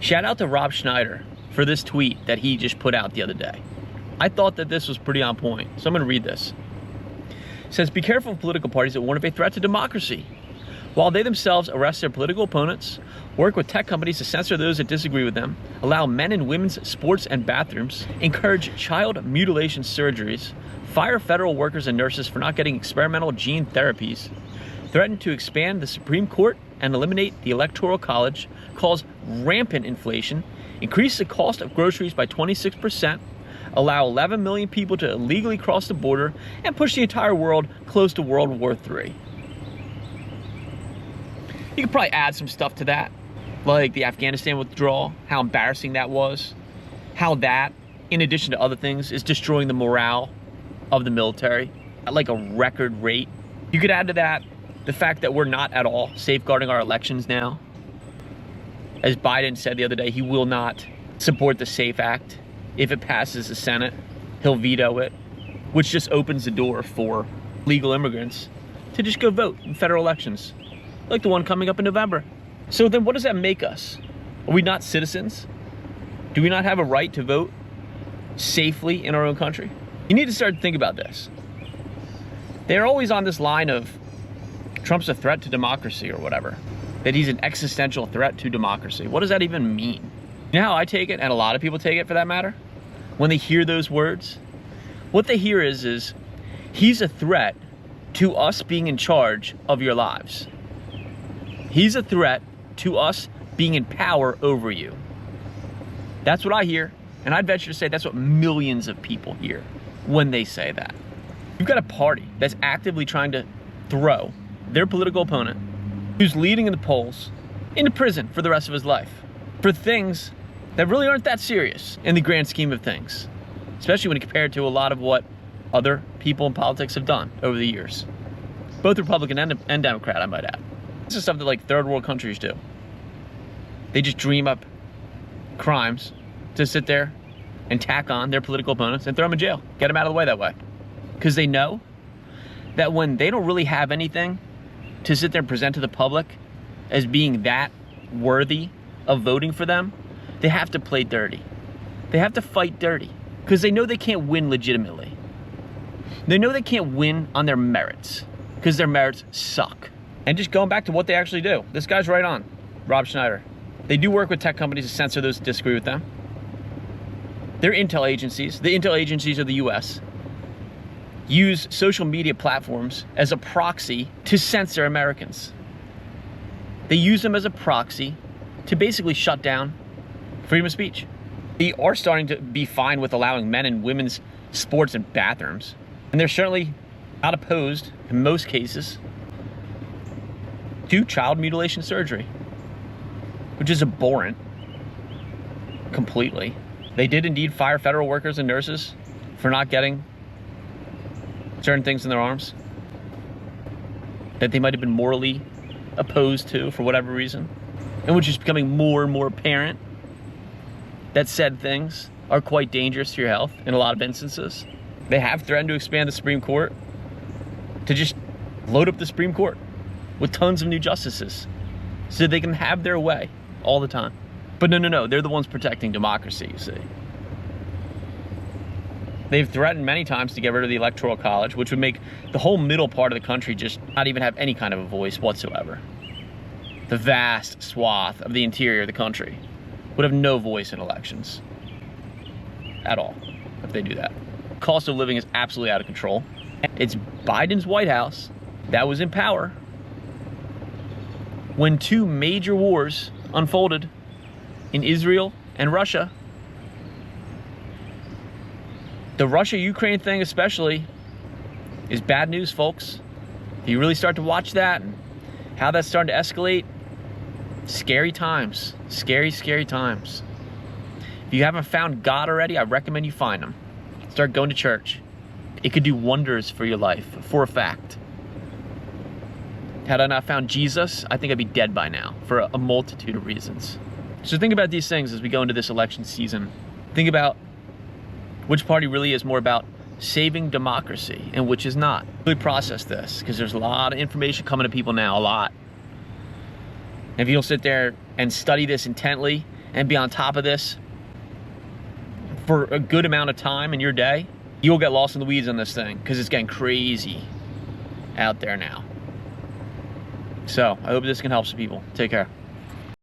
Shout out to Rob Schneider for this tweet that he just put out the other day. I thought that this was pretty on point, so I'm gonna read this. It says, be careful of political parties that warn of a threat to democracy. While they themselves arrest their political opponents, work with tech companies to censor those that disagree with them, allow men and women's sports and bathrooms, encourage child mutilation surgeries, fire federal workers and nurses for not getting experimental gene therapies, threaten to expand the Supreme Court and eliminate the Electoral College, cause rampant inflation, increase the cost of groceries by 26%, allow 11 million people to illegally cross the border, and push the entire world close to World War III. You could probably add some stuff to that, like the Afghanistan withdrawal, how embarrassing that was, how that, in addition to other things, is destroying the morale of the military at like a record rate. You could add to that the fact that we're not at all safeguarding our elections now. As Biden said the other day, he will not support the SAFE Act. If it passes the Senate, he'll veto it, which just opens the door for legal immigrants to just go vote in federal elections, like the one coming up in November. So then what does that make us? Are we not citizens? Do we not have a right to vote safely in our own country? You need to start to think about this. They're always on this line of Trump's a threat to democracy or whatever, that he's an existential threat to democracy. What does that even mean? You know how I take it, and a lot of people take it for that matter? When they hear those words, what they hear is he's a threat to us being in charge of your lives. He's a threat to us being in power over you. That's what I hear, and I'd venture to say that's what millions of people hear when they say that. You've got a party that's actively trying to throw their political opponent, who's leading in the polls, into prison for the rest of his life for things that really aren't that serious in the grand scheme of things, especially when compared to a lot of what other people in politics have done over the years, both Republican and Democrat, I might add. This is stuff that like third world countries do. They just dream up crimes to sit there and tack on their political opponents and throw them in jail, get them out of the way that way. Because they know that when they don't really have anything to sit there and present to the public as being that worthy of voting for them, they have to play dirty. They have to fight dirty because they know they can't win legitimately. They know they can't win on their merits because their merits suck. And just going back to what they actually do, this guy's right on, Rob Schneider. They do work with tech companies to censor those that disagree with them. They're intel agencies. The intel agencies of the US use social media platforms as a proxy to censor Americans. They use them as a proxy to basically shut down freedom of speech. They are starting to be fine with allowing men and women's sports and bathrooms. And they're certainly not opposed, in most cases, to child mutilation surgery, which is abhorrent completely. They did indeed fire federal workers and nurses for not getting certain things in their arms that they might have been morally opposed to for whatever reason, and which is becoming more and more apparent that said things are quite dangerous to your health in a lot of instances. They have threatened to expand the Supreme Court to just load up the Supreme Court with tons of new justices so they can have their way all the time. But no, they're the ones protecting democracy, you see. They've threatened many times to get rid of the Electoral College, which would make the whole middle part of the country just not even have any kind of a voice whatsoever. The vast swath of the interior of the country would have no voice in elections at all if they do that. Cost of living is absolutely out of control. It's Biden's White House that was in power when two major wars unfolded in Israel and Russia. The Russia-Ukraine thing especially is bad news, folks. If you really start to watch that and how that's starting to escalate, scary times, scary, scary times. If you haven't found God already, I recommend you find him. Start going to church. It could do wonders for your life, for a fact. Had I not found Jesus, I think I'd be dead by now for a multitude of reasons. So think about these things as we go into this election season. Think about which party really is more about saving democracy and which is not. Really process this, because there's a lot of information coming to people now, a lot. And if you'll sit there and study this intently and be on top of this for a good amount of time in your day, you'll get lost in the weeds on this thing because it's getting crazy out there now. So I hope this can help some people. Take care.